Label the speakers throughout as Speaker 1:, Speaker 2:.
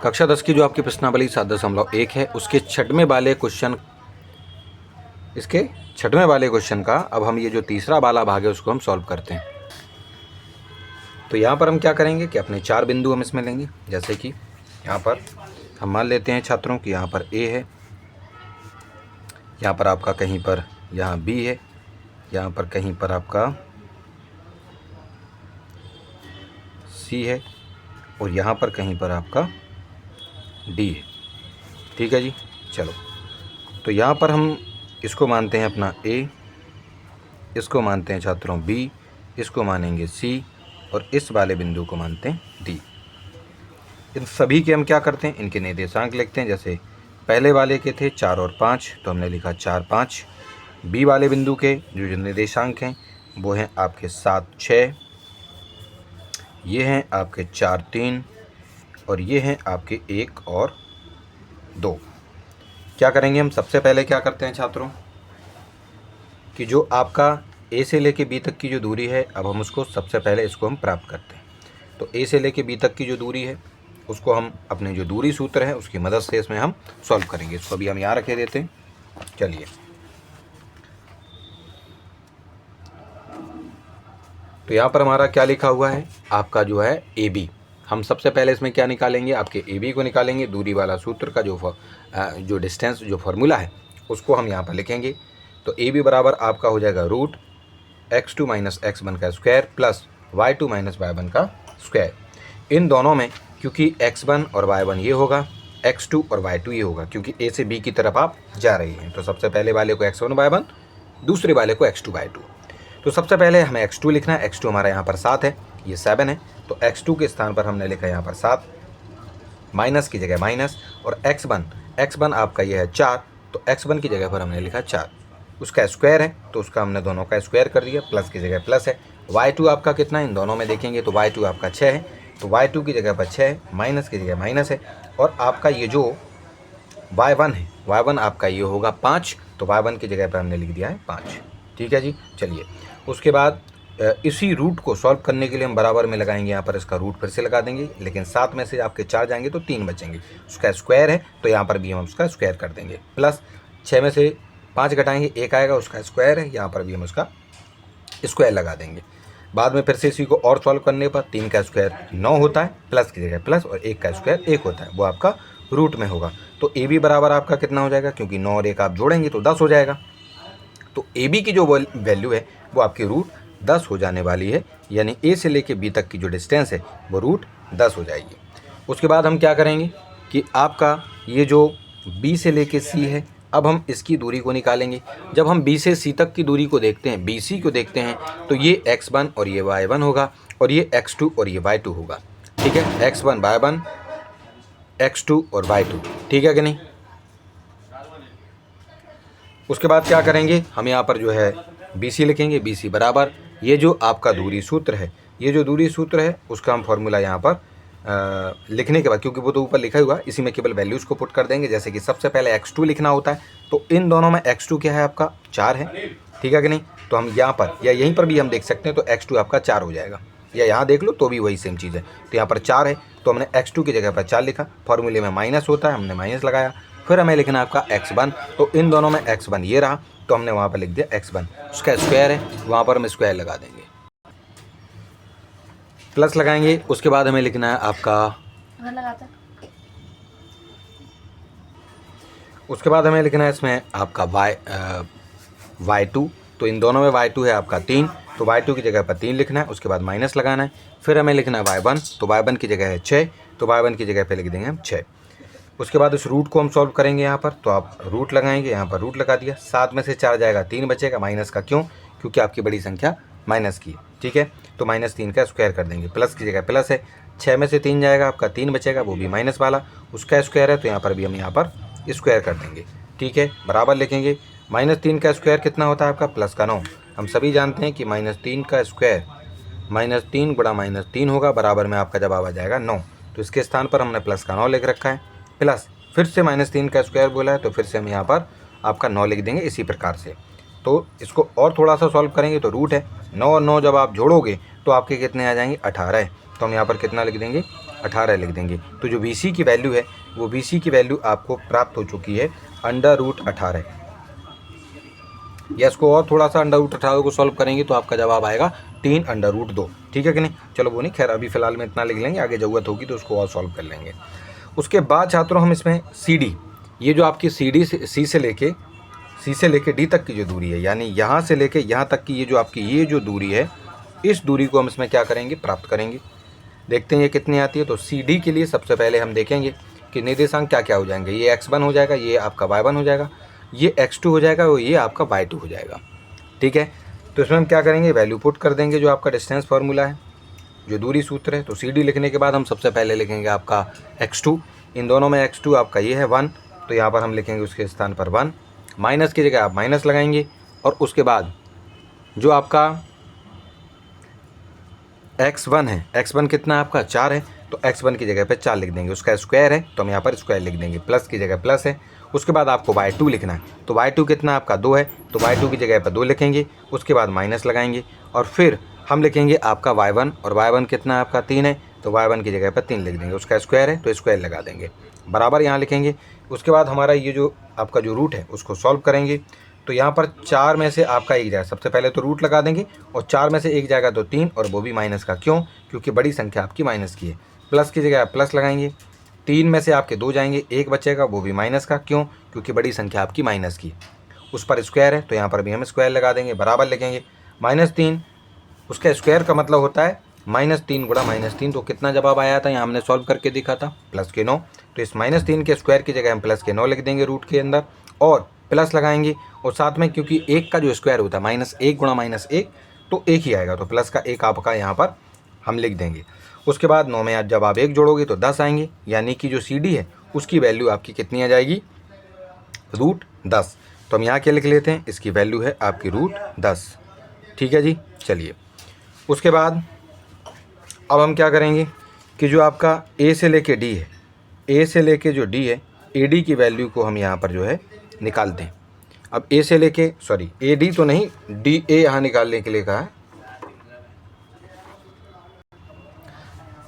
Speaker 1: कक्षा 10 की जो आपकी प्रश्नावली 7.1 है उसके छठवें वाले क्वेश्चन का अब हम ये जो तीसरा वाला भाग है उसको हम सॉल्व करते हैं। तो यहाँ पर हम क्या करेंगे कि अपने 4 बिंदु हम इसमें लेंगे। जैसे कि यहाँ पर हम मान लेते हैं छात्रों कि यहाँ पर ए है, यहाँ पर आपका कहीं पर यहाँ बी है, यहाँ पर कहीं पर आपका सी है और यहाँ पर कहीं पर आपका डी है। ठीक है जी, चलो तो यहाँ पर हम इसको मानते हैं अपना ए, इसको मानते हैं छात्रों बी, इसको मानेंगे सी और इस वाले बिंदु को मानते हैं डी। इन सभी के हम क्या करते हैं, इनके निर्देशांक लिखते हैं। जैसे पहले वाले के थे 4 और 5 तो हमने लिखा 4, 5। बी वाले बिंदु के जो निर्देशांक हैं वो हैं आपके 7, 6, ये हैं आपके 4, 3 और ये हैं आपके 1 और 2। क्या करेंगे हम, सबसे पहले क्या करते हैं छात्रों कि जो आपका ए से लेके बी तक की जो दूरी है, अब हम उसको सबसे पहले इसको हम प्राप्त करते हैं। तो ए से लेके बी तक की जो दूरी है उसको हम अपने जो दूरी सूत्र है उसकी मदद से इसमें हम सॉल्व करेंगे। इसको अभी हम यहाँ रखे देते हैं। चलिए, तो यहाँ पर हमारा क्या लिखा हुआ है, आपका जो है ए बी। हम सबसे पहले इसमें क्या निकालेंगे, आपके ए बी को निकालेंगे। दूरी वाला सूत्र का जो डिस्टेंस जो फार्मूला है उसको हम यहाँ पर लिखेंगे। तो ए बी बराबर आपका हो जाएगा रूट x2 माइनस x1 का square plus y2 minus y1 का स्क्वायर। इन दोनों में क्योंकि x1 और y1 ये होगा, x2 और y2 ये होगा, क्योंकि a से b की तरफ आप जा रही हैं। तो सबसे पहले वाले को x1 y1, दूसरे वाले को x2 y2। तो सबसे पहले हमें x2 लिखना है। x2 हमारा यहाँ पर 7 है, ये 7 है, तो x2 के स्थान पर हमने लिखा यहाँ पर 7, माइनस की जगह माइनस, और x1 आपका ये है 4, तो x1 की जगह पर हमने लिखा 4। उसका स्क्वायर है तो उसका हमने दोनों का स्क्वायर कर दिया, प्लस की जगह प्लस है। y2 आपका कितना है, इन दोनों में देखेंगे तो y2 आपका 6 है, तो y2 की जगह पर 6 है, माइनस की जगह माइनस है। और आपका ये जो y1 है, y1 आपका ये होगा 5, तो y1 की जगह पर हमने लिख दिया है 5। ठीक है जी, चलिए उसके बाद इसी रूट को सॉल्व करने के लिए हम बराबर में लगाएंगे, यहाँ पर इसका रूट फिर से लगा देंगे, लेकिन 7 में से आपके 4 जाएंगे तो 3 बचेंगे। उसका स्क्वायर है तो यहाँ पर भी हम उसका स्क्वायर कर देंगे, प्लस 6 में से 5 घटाएंगे 1 आएगा, उसका स्क्वायर है, यहाँ पर भी हम उसका स्क्वायर लगा देंगे। बाद में फिर से इसी को और सॉल्व करने पर 3 का स्क्वायर 9 होता है, प्लस की जगह प्लस, और 1 का स्क्वायर 1 होता है, वो आपका रूट में होगा। तो ए बी बराबर आपका कितना हो जाएगा, क्योंकि 9 और 1 आप जोड़ेंगे तो 10 हो जाएगा। तो ए बी की जो वैल्यू है वो आपकी रूट 10 हो जाने वाली है, यानी ए से लेके बी तक की जो डिस्टेंस है वो रूट 10 हो जाएगी। उसके बाद हम क्या करेंगे कि आपका ये जो बी से लेके सी है, अब हम इसकी दूरी को निकालेंगे। जब हम बी से सी तक की दूरी को देखते हैं, बी सी को देखते हैं, तो ये x1 और ये y1 होगा, और ये x2 और ये y2 होगा। ठीक है, x1 y1, x2 और y2, ठीक है कि नहीं। उसके बाद क्या करेंगे, हम यहाँ पर जो है BC लिखेंगे। BC बराबर ये जो आपका दूरी सूत्र है, ये जो दूरी सूत्र है उसका हम फॉर्मूला यहाँ पर लिखने के बाद, क्योंकि वो तो ऊपर लिखा हुआ, इसी में केवल वैल्यूज़ को पुट कर देंगे। जैसे कि सबसे पहले x2 लिखना होता है, तो इन दोनों में x2 क्या है आपका 4 है, ठीक है कि नहीं। तो हम यहाँ पर या यहीं पर भी हम देख सकते हैं, तो x2 आपका 4 हो जाएगा, या यहाँ देख लो तो भी वही सेम चीज़ है। तो यहाँ पर 4 है तो हमने x2 की जगह पर 4 लिखा, फॉर्मूले में माइनस होता है, हमने माइनस लगाया। फिर हमें लिखना है आपका x1, तो इन दोनों में x1 ये रहा, तो हमने वहाँ पर लिख दिया x1, उसका स्क्वायर है, वहाँ पर हम स्क्वायर लगा देंगे, प्लस लगाएंगे। उसके बाद हमें लिखना है आपका, उसके बाद हमें लिखना है इसमें आपका y2, तो इन दोनों में y2 है आपका 3, तो y2 की जगह पर 3 लिखना है। उसके बाद माइनस लगाना है। फिर हमें लिखना है y1, तो y1 की जगह है 6, तो y1 की जगह पे लिख देंगे हम 6। उसके बाद इस रूट को हम सॉल्व करेंगे यहाँ पर, तो आप रूट लगाएंगे, यहाँ पर रूट लगा दिया। 7 में से 4 जाएगा 3 बचेगा, माइनस का क्यों, क्योंकि आपकी बड़ी संख्या माइनस की है। ठीक है, तो -3 का स्क्वायर कर देंगे, प्लस की जगह प्लस है। 6 में से 3 जाएगा आपका 3 बचेगा, वो भी माइनस वाला, उसका स्क्वायर है, तो यहाँ पर भी हम यहाँ पर स्क्वायर कर देंगे। ठीक है, बराबर लिखेंगे। -3 का स्क्वायर कितना होता है आपका, प्लस का 9। हम सभी जानते हैं कि -3 का स्क्वायर -3 गुणा -3 होगा, बराबर में आपका जवाब आ जाएगा 9। तो इसके स्थान पर हमने प्लस का 9 लिख रखा है, प्लस फिर से -3 का स्क्वायर बोला है, तो फिर से हम यहाँ पर आपका 9 लिख देंगे इसी प्रकार से। तो इसको और थोड़ा सा सॉल्व करेंगे, तो रूट है 9 और 9 जब आप जोड़ोगे तो आपके कितने आ जाएंगे 18 है, तो हम यहाँ पर कितना लिख देंगे 18 लिख देंगे। तो जो BC की वैल्यू है वो BC की वैल्यू आपको प्राप्त हो चुकी है √18। या इसको और थोड़ा सा √18 को सॉल्व करेंगे तो आपका जवाब आएगा 3√2। ठीक है कि नहीं? चलो वो नहीं, खैर अभी फ़िलहाल में इतना लिख लेंगे, आगे ज़रूरत होगी तो उसको और सॉल्व कर लेंगे। उसके बाद छात्रों हम इसमें CD, ये जो आपकी C से लेके D तक की जो दूरी है, यानी यहाँ से लेके यहाँ तक की ये जो आपकी ये जो दूरी है, इस दूरी को हम इसमें क्या करेंगे, प्राप्त करेंगे। देखते हैं ये कितनी आती है। तो CD के लिए सबसे पहले हम देखेंगे कि निर्देशांक क्या क्या हो जाएंगे। ये x1 हो जाएगा, ये आपका y1 हो जाएगा, ये x2 हो जाएगा और ये आपका y2 हो जाएगा। ठीक है, तो इसमें हम क्या करेंगे, वैल्यू पुट कर देंगे जो आपका डिस्टेंस फार्मूला है, जो दूरी सूत्र है। तो CD लिखने के बाद हम सबसे पहले लिखेंगे आपका x2, इन दोनों में x2 आपका ये है 1, तो यहाँ पर हम लिखेंगे उसके स्थान पर 1, माइनस की जगह आप माइनस लगाएंगे, और उसके बाद जो आपका x1 है, x1 कितना आपका 4 है, तो x1 की जगह पे 4 लिख देंगे। उसका स्क्वायर है तो हम यहाँ पर स्क्वायर लिख देंगे, प्लस की जगह प्लस है। उसके बाद आपको y2 लिखना है, तो y2 कितना आपका 2 है, तो y2 की जगह पर 2 लिखेंगे, उसके बाद माइनस लगाएंगे, और फिर हम लिखेंगे आपका y1, और y1 कितना आपका 3 है, तो y1 की जगह पर 3 लिख देंगे। उसका स्क्वायर है तो स्क्वायर लगा देंगे, बराबर यहाँ लिखेंगे। उसके बाद हमारा ये जो आपका जो रूट है उसको सॉल्व करेंगे। तो यहाँ पर 4 में से आपका 1 जाएगा, सबसे पहले तो रूट लगा देंगे, और 4 में से 1 जाएगा तो 3, और वो भी माइनस का, क्यों, क्योंकि बड़ी संख्या आपकी माइनस की है। प्लस की जगह आप प्लस लगाएंगे, 3 में से आपके 2 जाएंगे, 1 बचेगा, वो भी माइनस का, क्यों, क्योंकि बड़ी संख्या आपकी माइनस की। उस पर स्क्वायर है तो यहाँ पर भी हम स्क्वायर लगा देंगे, बराबर लिखेंगे। -3, उसका स्क्वायर का मतलब होता है -3 गुणा -3, तो कितना जवाब आया था, यहाँ हमने सॉल्व करके दिखा था, +9। तो इस -3 के स्क्वायर की जगह हम +9 लिख देंगे रूट के अंदर, और प्लस लगाएंगे, और साथ में क्योंकि 1 का जो स्क्वायर होता है -1 गुणा -1, तो 1 ही आएगा, तो प्लस का 1 आपका यहाँ पर हम लिख देंगे। उसके बाद 9 में जब आप 1 जोड़ोगे तो 10 आएंगे, यानी कि जो CD है उसकी वैल्यू आपकी कितनी आ जाएगी, √10। तो हम यहाँ क्या लिख लेते हैं, इसकी वैल्यू है आपकी √10। ठीक है जी, चलिए। उसके बाद अब हम क्या करेंगे कि जो आपका A से लेके D है, A से लेके जो D है, AD की वैल्यू को हम यहाँ पर जो है निकालते हैं। अब A से लेके AD तो नहीं, DA यहाँ निकालने के लिए कहा है।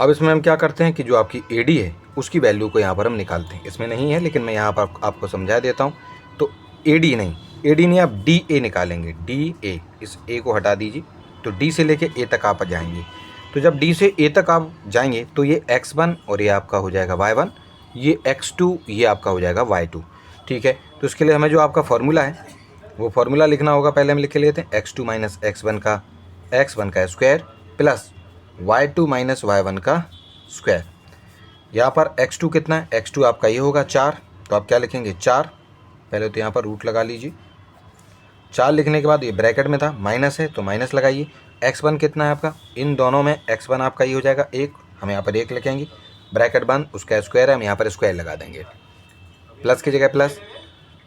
Speaker 1: अब इसमें हम क्या करते हैं कि जो आपकी AD है उसकी वैल्यू को यहाँ पर हम निकालते हैं। इसमें नहीं है लेकिन मैं यहाँ पर आपको समझा देता हूँ। तो AD नहीं, आप DA निकालेंगे, DA, इस A को हटा दीजिए, तो D से लेके A तक आप जाएंगे। तो जब D से A तक आप जाएंगे तो ये x1 और ये आपका हो जाएगा y1, ये x2, ये आपका हो जाएगा y2। ठीक है, तो इसके लिए हमें जो आपका फार्मूला है वो फार्मूला लिखना होगा। पहले हम लिख लेते हैं x2 माइनस x1 का square plus y2 minus y1 का स्क्वायर। यहाँ पर x2 कितना है, x2 आपका ये होगा 4, तो आप क्या लिखेंगे 4, पहले तो यहाँ पर रूट लगा लीजिए। 4 लिखने के बाद ये ब्रैकेट में था, माइनस है तो माइनस लगाइए। x1 कितना है आपका, इन दोनों में x1 आपका ये हो जाएगा 1, हम यहाँ पर 1 लिखेंगे, ब्रैकेट बंद, उसका स्क्वायर है, हम यहाँ पर स्क्वायर लगा देंगे, प्लस की जगह प्लस।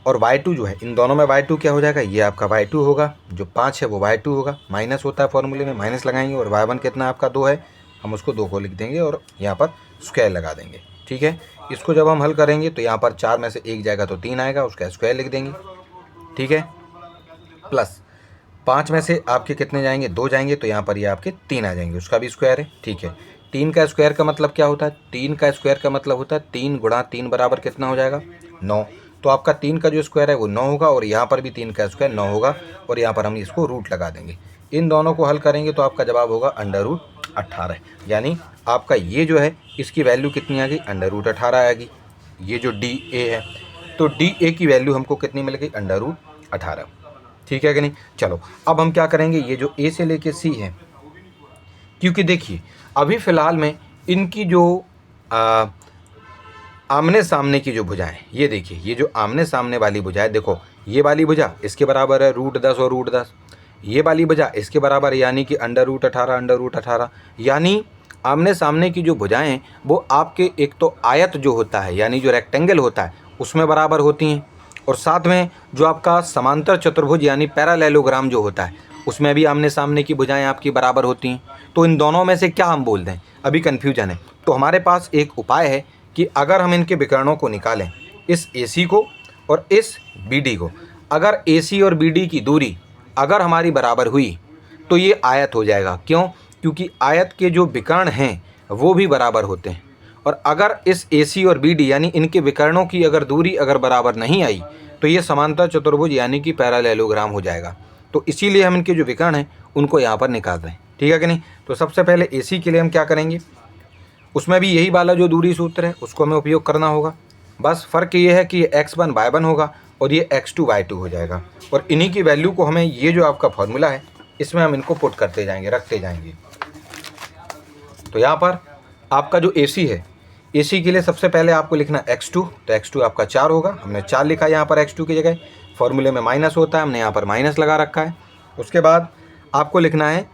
Speaker 1: और y2 जो है, इन दोनों में y2 क्या हो जाएगा, ये आपका y2 होगा, जो 5 है वो y2 होगा, माइनस होता है फॉर्मूले में, माइनस लगाएंगे। और y1 कितना आपका 2 है, हम उसको 2 को लिख देंगे और यहाँ पर स्क्वायर लगा देंगे। ठीक है, इसको जब हम हल करेंगे तो यहाँ पर 4 में से 1 जाएगा तो 3 आएगा, उसका स्क्वायर लिख देंगे। ठीक है, प्लस 5 में से आपके कितने जाएंगे, 2 जाएंगे, तो यहाँ पर ये आपके 3 आ जाएंगे, उसका भी स्क्वायर है। ठीक है, 3 का स्क्वायर का मतलब क्या होता है, 3 का स्क्वायर का मतलब होता है 3 गुणा 3 बराबर कितना हो जाएगा, 9। तो आपका 3 का जो स्क्वायर है वो 9 होगा, और यहाँ पर भी 3 का स्क्वायर 9 होगा, और यहाँ पर हम इसको रूट लगा देंगे। इन दोनों को हल करेंगे तो आपका जवाब होगा √18, यानी आपका ये जो है इसकी वैल्यू कितनी आ गई, √18 आएगी। ये जो DA है, तो DA की वैल्यू हमको कितनी मिल गई, √18। ठीक है कि नहीं। चलो अब हम क्या करेंगे, ये जो A से लेके C है, क्योंकि देखिए अभी फ़िलहाल में इनकी जो आमने सामने की जो भुजाएं, ये देखिए, ये जो आमने सामने वाली भुजाएं, देखो ये वाली भुजा इसके बराबर है √10 और √10, ये वाली भुजा इसके बराबर है, यानी कि √18, यानी आमने सामने की जो भुजाएं हैं वो आपके एक तो आयत जो होता है, यानी जो रेक्टेंगल होता है उसमें बराबर होती हैं, और साथ में जो आपका समांतर चतुर्भुज यानी पैरालेलोग्राम जो होता है उसमें भी आमने सामने की भुजाएं आपकी बराबर होती हैं। तो इन दोनों में से क्या हम बोल दें, अभी कन्फ्यूजन है। तो हमारे पास एक उपाय है कि अगर हम इनके विकर्णों को निकालें, इस AC को और इस BD को, अगर AC और BD की दूरी अगर हमारी बराबर हुई तो ये आयत हो जाएगा। क्यों, क्योंकि आयत के जो विकर्ण हैं वो भी बराबर होते हैं। और अगर इस AC और BD यानी इनके विकर्णों की अगर दूरी अगर बराबर नहीं आई तो ये समांतर चतुर्भुज यानी कि पैरेललोग्राम हो जाएगा। तो इसीलिए हम इनके जो विकर्ण हैं उनको यहाँ पर निकाल रहे हैं, ठीक है कि नहीं। तो सबसे पहले AC के लिए हम क्या करेंगे, उसमें भी यही वाला जो दूरी सूत्र है उसको हमें उपयोग करना होगा। बस फ़र्क ये है कि ये x1 y1 होगा और ये x2 y2 हो जाएगा, और इन्हीं की वैल्यू को हमें ये जो आपका फॉर्मूला है इसमें हम इनको पुट करते जाएंगे, रखते जाएंगे। तो यहाँ पर आपका जो AC है, AC के लिए सबसे पहले आपको लिखना x2, तो x2 आपका 4 होगा, हमने 4 लिखा यहाँ पर x2 की जगह। फॉर्मूले में माइनस होता है, हमने यहाँ पर माइनस लगा रखा है। उसके बाद आपको लिखना है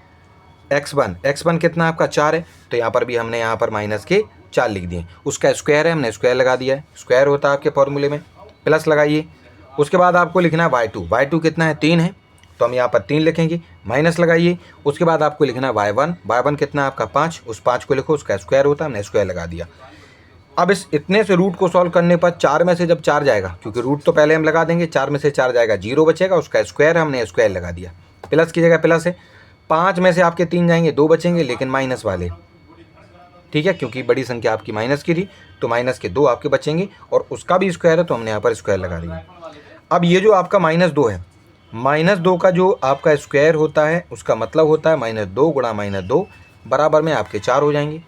Speaker 1: x1 कितना आपका 4 है, तो यहाँ पर भी हमने यहाँ पर माइनस के 4 लिख दिए। उसका स्क्वायर है, हमने स्क्वायर लगा दिया है, स्क्वायर होता है आपके फॉर्मूले में, प्लस लगाइए। उसके बाद आपको लिखना है y2 कितना है 3 है, तो हम यहाँ पर 3 लिखेंगे, माइनस लगाइए। उसके बाद आपको लिखना है y1 कितना है आपका 5, उस 5 को लिखो, उसका स्क्वायर होता है, हमने स्क्वायर लगा दिया। अब इस इतने से रूट को सॉल्व करने पर 4 में से जब 4 जाएगा, क्योंकि रूट तो पहले हम लगा देंगे, 4 में से 4 जाएगा 0 बचेगा, उसका स्क्वायर है, हमने स्क्वायर लगा दिया, प्लस की जगह प्लस है। 5 में से आपके 3 जाएंगे, 2 बचेंगे लेकिन माइनस वाले, ठीक है, क्योंकि बड़ी संख्या आपकी माइनस की थी तो माइनस के 2 आपके बचेंगे, और उसका भी स्क्वायर है तो हमने यहाँ पर स्क्वायर लगा दिया। अब ये जो आपका -2 है, -2 का जो आपका स्क्वायर होता है उसका मतलब होता है -2 गुणा -2 बराबर में आपके 4 हो जाएंगे।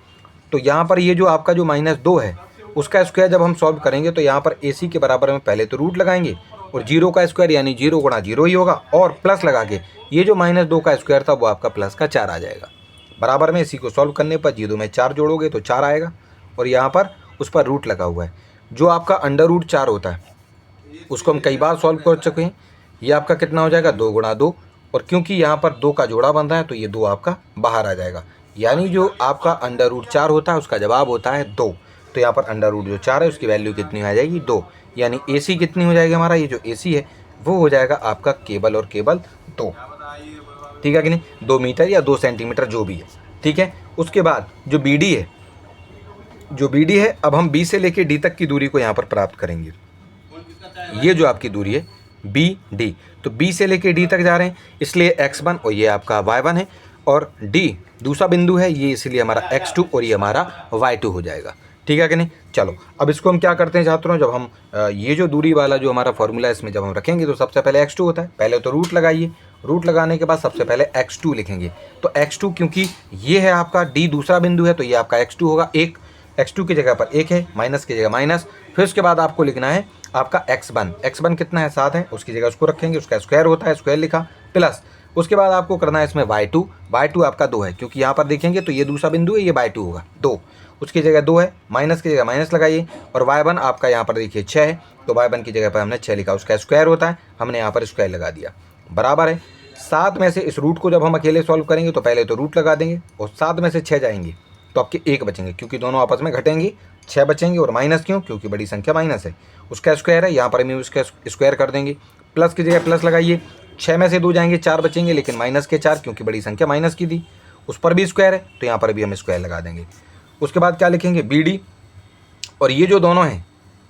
Speaker 1: तो यहाँ पर ये जो आपका जो -2 है उसका स्क्वायर जब हम सॉल्व करेंगे तो यहाँ पर AC के बराबर में पहले तो रूट लगाएंगे, और 0 का स्क्वायर यानी 0 गुणा 0 ही होगा, और प्लस लगा के ये जो -2 का स्क्वायर था वो आपका प्लस का 4 आ जाएगा। बराबर में इसी को सॉल्व करने पर 0 में 4 जोड़ोगे तो 4 आएगा, और यहाँ पर उस पर रूट लगा हुआ है। जो आपका √4 होता है उसको हम कई बार सॉल्व कर चुके हैं। ये आपका कितना हो जाएगा 2 गुणा 2, और क्योंकि यहाँ पर 2 का जोड़ा बन रहा है तो ये 2 आपका बाहर आ जाएगा, यानी जो आपका √4 होता है उसका जवाब होता है 2। तो यहाँ पर जो 4 है उसकी वैल्यू कितनी आ जाएगी 2, यानी AC कितनी हो जाएगी, हमारा ये जो AC है वो हो जाएगा आपका केवल और केवल 2, ठीक है कि नहीं, 2 मीटर या 2 सेंटीमीटर जो भी है, ठीक है। उसके बाद जो BD है, अब हम B से लेके D तक की दूरी को यहाँ पर प्राप्त करेंगे। ये जो आपकी दूरी है BD, तो B से लेके D तक जा रहे हैं इसलिए x1 और ये आपका y1 है, और D दूसरा बिंदु है ये, इसलिए हमारा x2 और ये हमारा y2 हो जाएगा, ठीक है कि नहीं। चलो अब इसको हम क्या करते हैं छात्रों, जब हम ये जो दूरी वाला जो हमारा फॉर्मूला है इसमें जब हम रखेंगे तो सबसे पहले x2 होता है, पहले तो रूट लगाइए, रूट लगाने के बाद सबसे पहले x2 लिखेंगे। तो x2 क्योंकि ये है आपका D दूसरा बिंदु है तो ये आपका x2 होगा, एक x2 की जगह पर 1 है, माइनस की जगह माइनस। फिर उसके बाद आपको लिखना है आपका x1 कितना है 7 है, उसकी जगह उसको रखेंगे, उसका स्क्वायर होता है, स्क्वायर लिखा, प्लस उसके बाद आपको करना है इसमें y2 आपका 2 है, क्योंकि यहाँ पर देखेंगे तो ये दूसरा बिंदु है, ये y2 होगा 2, उसकी जगह 2 है, माइनस की जगह माइनस लगाइए, और y1 आपका यहाँ पर देखिए 6 है, तो y1 की जगह पर हमने 6 लिखा, उसका स्क्वायर होता है, हमने यहाँ पर स्क्वायर लगा दिया, बराबर है 7 में से इस रूट को जब हम अकेले सॉल्व करेंगे तो पहले तो रूट लगा देंगे, और 7 में से 6 जाएंगे तो आपके 1 बचेंगे, क्योंकि दोनों आपस में घटेंगे, 6 बचेंगे, और माइनस क्यों, क्योंकि बड़ी संख्या माइनस है, उसका स्क्वायर है, यहाँ पर हम उसका स्क्वायर कर देंगे, प्लस की जगह प्लस लगाइए, 6 में से 2 जाएंगे 4 बचेंगे, लेकिन माइनस के 4 क्योंकि बड़ी संख्या माइनस की थी, उस पर भी स्क्वायर है तो यहाँ पर भी हम स्क्वायर लगा देंगे। उसके बाद क्या लिखेंगे BD, और ये जो दोनों हैं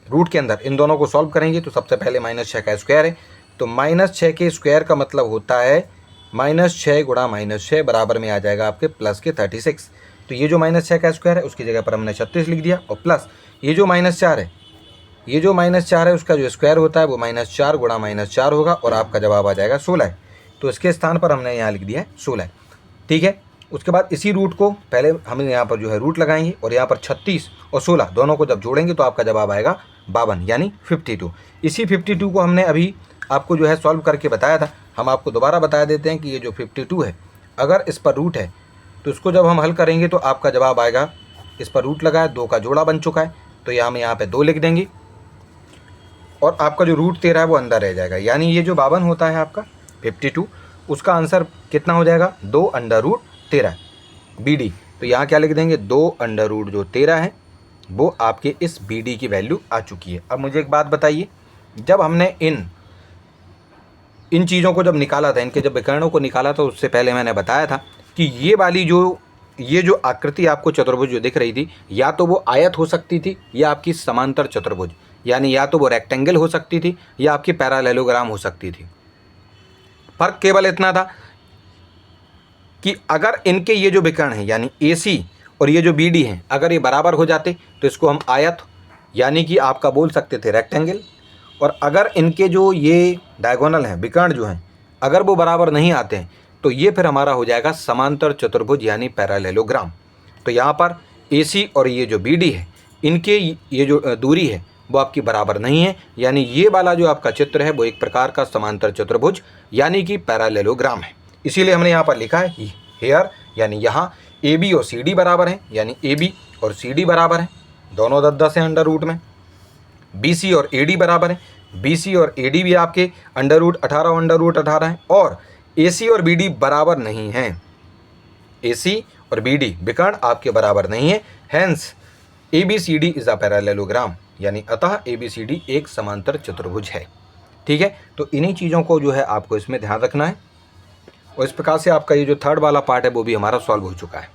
Speaker 1: रूट के अंदर इन दोनों को सॉल्व करेंगे तो सबसे पहले -6 का स्क्वायर है, तो -6 के स्क्वायर का मतलब होता है -6 गुणा -6 बराबर में आ जाएगा आपके प्लस के 36। तो ये जो -6 का स्क्वायर है उसकी जगह पर हमने 36 लिख दिया, और प्लस ये जो -4 है, ये जो -4 है उसका जो स्क्वायर होता है वो -4 गुणा -4 होगा, और आपका जवाब आ जाएगा 16। तो इसके स्थान पर हमने यहाँ लिख दिया है 16, ठीक है। उसके बाद इसी रूट को पहले हम यहाँ पर जो है रूट लगाएंगे, और यहाँ पर 36 और 16 दोनों को जब जोड़ेंगे तो आपका जवाब आएगा 52 यानी 52। इसी 52 को हमने अभी आपको जो है सॉल्व करके बताया था, हम आपको दोबारा बता देते हैं कि ये जो 52 है अगर इस पर रूट है तो इसको जब हम हल करेंगे तो आपका जवाब आएगा, इस पर रूट लगाए 2 का जोड़ा बन चुका है तो यहाँ हम यहाँ पे 2 लिख देंगे, और आपका जो √13 है वो अंदर रह जाएगा, यानी ये जो 52 होता है आपका 52 उसका आंसर कितना हो जाएगा 2√13 BD। तो यहाँ क्या लिख देंगे 2√13 है, वो आपके इस BD की वैल्यू आ चुकी है। अब मुझे एक बात बताइए, जब हमने इन चीज़ों को जब निकाला था, इनके जब विकर्णों को निकाला था, उससे पहले मैंने बताया था कि ये जो आकृति आपको चतुर्भुज जो दिख रही थी, या तो वो आयत हो सकती थी या आपकी समांतर चतुर्भुज, यानी या तो वो रेक्टेंगल हो सकती थी या आपकी पैरालेलोग्राम हो सकती थी। फर्क केवल इतना था कि अगर इनके ये जो विकर्ण है यानी AC और ये जो बी डी है अगर ये बराबर हो जाते तो इसको हम आयत यानी कि आपका बोल सकते थे रेक्टेंगल, और अगर इनके जो ये डायगोनल हैं विकर्ण जो हैं अगर वो बराबर नहीं आते हैं तो ये फिर हमारा हो जाएगा समांतर चतुर्भुज यानी पैरेललोग्राम। तो यहाँ पर ए सी और ये जो बी डी है इनके ये जो दूरी है वो आपकी बराबर नहीं है, यानी ये वाला जो आपका चित्र है वो एक प्रकार का समांतर चतुर्भुज यानी कि पैरेललोग्राम है। इसीलिए हमने यहाँ पर लिखा है हेयर, यानी यहाँ ए बी और सी डी बराबर हैं, यानी ए बी और सी डी बराबर हैं, दोनों 10-10 हैं अंडर रूट में। बी सी और ए डी बराबर हैं, बी सी और ए डी भी आपके अंडर रूट 18 हैं, और ए सी और बी डी बराबर नहीं हैं। ए सी और बी डी विकर्ण आपके बराबर नहीं है, hence A B C D is a parallelogram, यानी अतः ए बी सी डी एक समांतर चतुर्भुज है। ठीक है, तो इन्हीं चीज़ों को जो है आपको इसमें ध्यान रखना है, और इस प्रकार से आपका ये जो थर्ड वाला पार्ट है वो भी हमारा सॉल्व हो चुका है।